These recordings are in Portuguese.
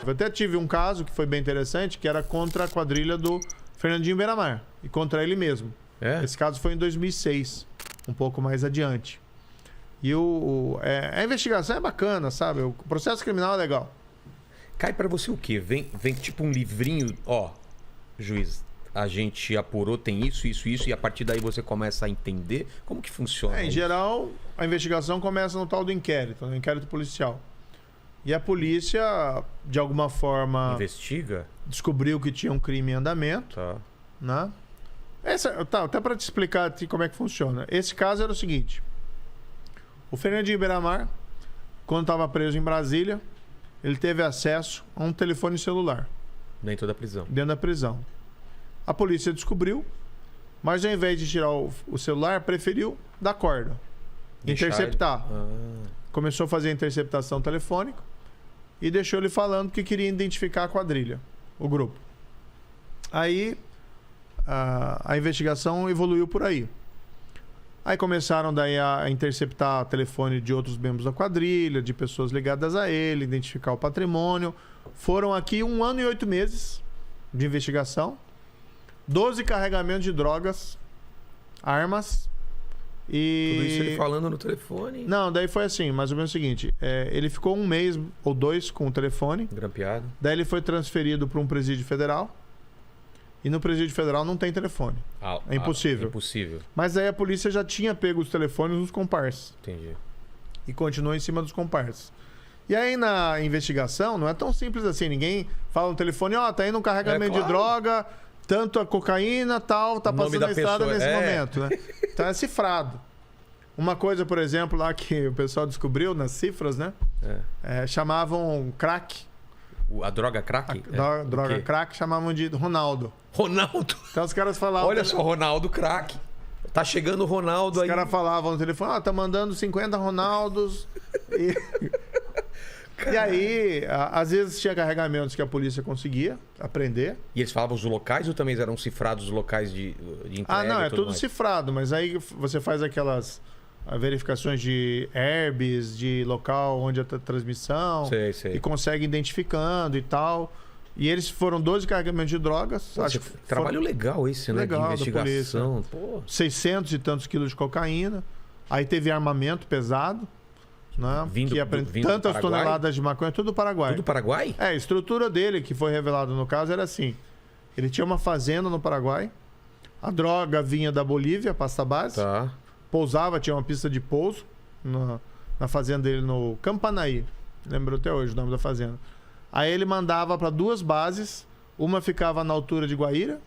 Eu até tive um caso que foi bem interessante, que era contra a quadrilha do Fernandinho Beiramar e contra ele mesmo. Esse caso foi em 2006, um pouco mais adiante. E a investigação é bacana, sabe? O processo criminal é legal. Cai pra você o quê? Vem tipo um livrinho, ó, juiz, a gente apurou, tem isso, e a partir daí você começa a entender como que funciona. Em geral, a investigação começa no tal do inquérito, no inquérito policial. E a polícia, de alguma forma... Investiga? Descobriu que tinha um crime em andamento. Tá. Né? Até para te explicar como é que funciona. Esse caso era o seguinte. O Fernandinho Beiramar, quando estava preso em Brasília, ele teve acesso a um telefone celular. Dentro da prisão. Dentro da prisão. A polícia descobriu, mas ao invés de tirar o celular, preferiu dar corda. Interceptar. Começou a fazer a interceptação telefônica e deixou ele falando que queria identificar a quadrilha, o grupo. Aí a investigação evoluiu por aí. Aí começaram daí a interceptar telefone de outros membros da quadrilha, de pessoas ligadas a ele, identificar o patrimônio. Foram aqui 1 ano e 8 meses de investigação, 12 carregamentos de drogas, armas e... Tudo isso ele falando no telefone? Não, daí foi assim, mais ou menos o seguinte. Ele ficou 1 mês ou 2 com o telefone. Grampeado. Daí ele foi transferido para um presídio federal. E no presídio federal não tem telefone. É impossível. Impossível. Mas aí a polícia já tinha pego os telefones dos comparsas. Entendi. E continuou em cima dos comparsas. E aí na investigação não é tão simples assim. Ninguém fala no telefone, tá indo um carregamento de droga, tanto a cocaína, tal, tá passando na estrada nesse momento, né? Então é cifrado. Uma coisa, por exemplo, lá que o pessoal descobriu nas cifras, né? Chamavam crack. A droga crack? A droga crack chamavam de Ronaldo. Ronaldo? Então os caras falavam... Olha só, Ronaldo crack. Tá chegando o Ronaldo aí. Os caras falavam no telefone, tá mandando 50 Ronaldos. E aí, às vezes tinha carregamentos que a polícia conseguia apreender. E eles falavam os locais ou também eram cifrados os locais de entrega? Não, é tudo cifrado, mas aí você faz aquelas verificações de herbes, de local onde a transmissão, sei. e consegue identificando e tal. E eles foram 12 carregamentos de drogas. Pô, trabalho legal esse, né? Legal, de investigação. 600 e tantos quilos de cocaína. Aí teve armamento pesado. Né? Vindo tantas toneladas de maconha, tudo do Paraguai. Tudo do Paraguai? A estrutura dele, que foi revelada no caso, era assim. Ele tinha uma fazenda no Paraguai. A droga vinha da Bolívia, pasta base. Tá. Pousava, tinha uma pista de pouso na fazenda dele no Campanaí. Lembro até hoje o nome da fazenda. Aí ele mandava para 2 bases. Uma ficava na altura de Guaíra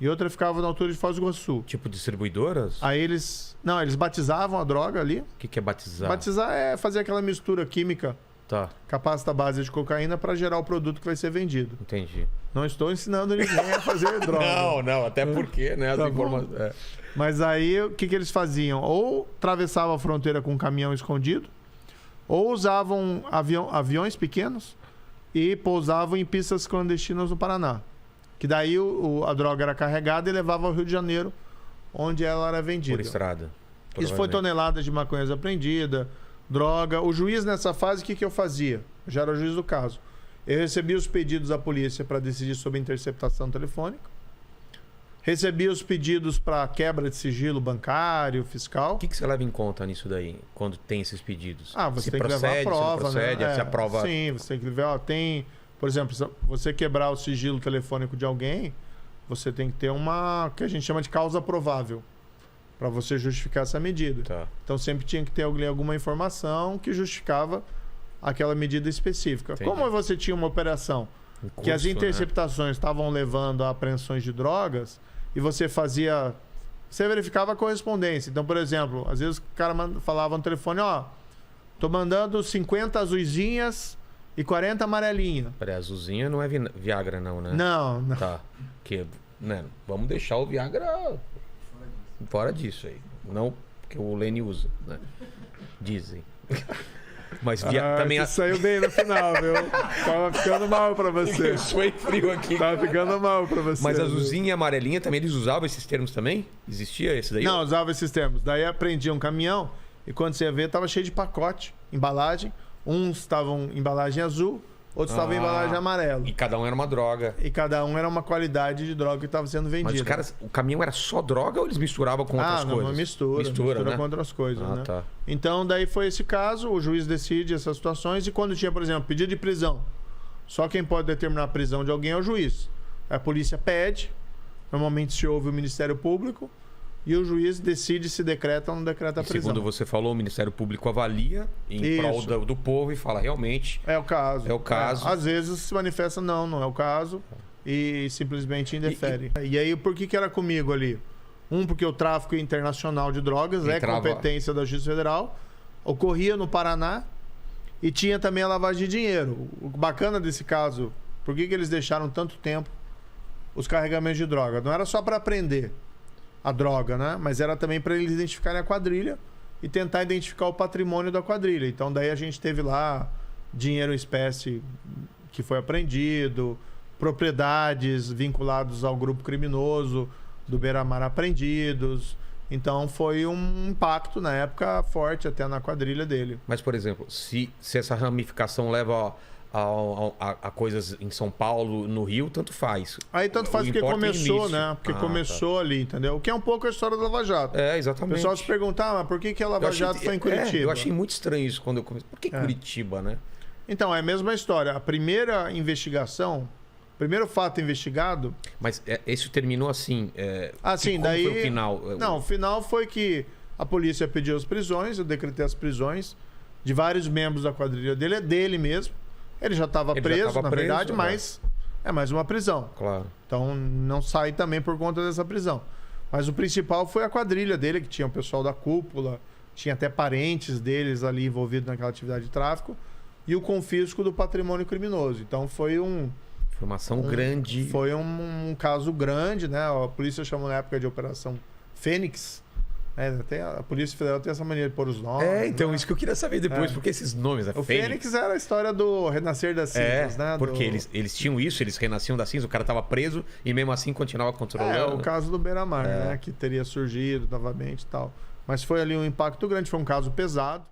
e outra ficava na altura de Foz do Iguaçu. Tipo distribuidoras? Aí eles batizavam a droga ali. O que é batizar? Batizar é fazer aquela mistura química com a pasta base de cocaína para gerar o produto que vai ser vendido. Entendi. Não estou ensinando ninguém a fazer droga. Não, até porque, né? Mas aí, o que eles faziam? Ou atravessavam a fronteira com um caminhão escondido, ou usavam aviões pequenos e pousavam em pistas clandestinas no Paraná. Que daí a droga era carregada e levava ao Rio de Janeiro, onde ela era vendida. Por estrada. Isso foi toneladas de maconhas apreendida, droga. O juiz, nessa fase, o que eu fazia? Eu já era o juiz do caso. Eu recebia os pedidos da polícia para decidir sobre a interceptação telefônica. Recebia os pedidos para quebra de sigilo bancário, fiscal. O que você leva em conta nisso daí, quando tem esses pedidos? Você tem que levar a prova, né? Se aprova... Sim, você tem que levar... Por exemplo, se você quebrar o sigilo telefônico de alguém, você tem que ter uma... que a gente chama de causa provável, para você justificar essa medida. Tá. Então sempre tinha que ter alguma informação que justificava aquela medida específica. Entendi. Como você tinha uma operação que as interceptações estavam levando a apreensões de drogas e você verificava a correspondência. Então, por exemplo, às vezes o cara falava no telefone, tô mandando 50 azuizinhas e 40 amarelinhas. Peraí, azulzinha não é Viagra não, né? Não. Tá. Né? Vamos deixar o Viagra fora disso aí. Não que o Lene usa, né? Dizem. Mas também... saiu bem no final, viu? Tava ficando mal pra você. Eu suei frio aqui. Tava ficando mal pra você. Mas azulzinha e amarelinha também, eles usavam esses termos também? Existia esse daí? Não, usava esses termos. Daí aprendia um caminhão e quando você ia ver, tava cheio de pacote, embalagem. Uns estavam embalagem azul outros estavam em embalagem amarela. E cada um era uma droga. E cada um era uma qualidade de droga que estava sendo vendida. Mas os caras, o caminhão era só droga ou eles misturavam com outras coisas? Não, mistura né? com outras coisas, né? Tá. Então, daí foi esse caso, o juiz decide essas situações, e quando tinha, por exemplo, pedido de prisão, só quem pode determinar a prisão de alguém é o juiz. A polícia pede, normalmente se ouve o Ministério Público, e o juiz decide se decreta ou não decreta a prisão. Segundo você falou, o Ministério Público avalia em prol do povo e fala, realmente... É o caso. É o caso. Às vezes se manifesta, não é o caso, e simplesmente indefere. E aí, por que era comigo ali? Porque o tráfico internacional de drogas é competência da Justiça Federal, ocorria no Paraná, e tinha também a lavagem de dinheiro. O bacana desse caso, por que eles deixaram tanto tempo os carregamentos de droga? Não era só para prender a droga, né? Mas era também para eles identificarem a quadrilha e tentar identificar o patrimônio da quadrilha. Então daí a gente teve lá dinheiro em espécie que foi apreendido, propriedades vinculadas ao grupo criminoso do Beira-Mar apreendidos. Então foi um impacto na época forte até na quadrilha dele. Mas, por exemplo, se essa ramificação leva a coisas em São Paulo, no Rio, tanto faz. Aí tanto faz porque começou, né? Porque começou ali, entendeu? O que é um pouco a história da Lava Jato. É, exatamente. O pessoal se pergunta, mas por que a Lava Jato foi em Curitiba? Eu achei muito estranho isso quando eu comecei. Por que Curitiba, né? Então, é a mesma história. A primeira investigação, o primeiro fato investigado... Mas isso terminou assim... sim, daí... Foi o final? Não, o final foi que a polícia pediu as prisões, eu decretei as prisões de vários membros da quadrilha dele, é dele mesmo. Ele já estava preso, na verdade, mas é mais uma prisão. Claro. Então não sai também por conta dessa prisão. Mas o principal foi a quadrilha dele, que tinha o pessoal da cúpula, tinha até parentes deles ali envolvidos naquela atividade de tráfico, e o confisco do patrimônio criminoso. Então foi uma ação grande. Foi um caso grande, né? A polícia chamou na época de Operação Fênix. Até a Polícia Federal tem essa maneira de pôr os nomes. Então, né? Isso que eu queria saber depois, porque esses nomes, o Fênix era a história do renascer das cinzas, né? Porque eles tinham isso, eles renasciam das cinzas, o cara estava preso e mesmo assim continuava controlando. O caso do Beira-Mar, né? Que teria surgido novamente e tal. Mas foi ali um impacto grande, foi um caso pesado.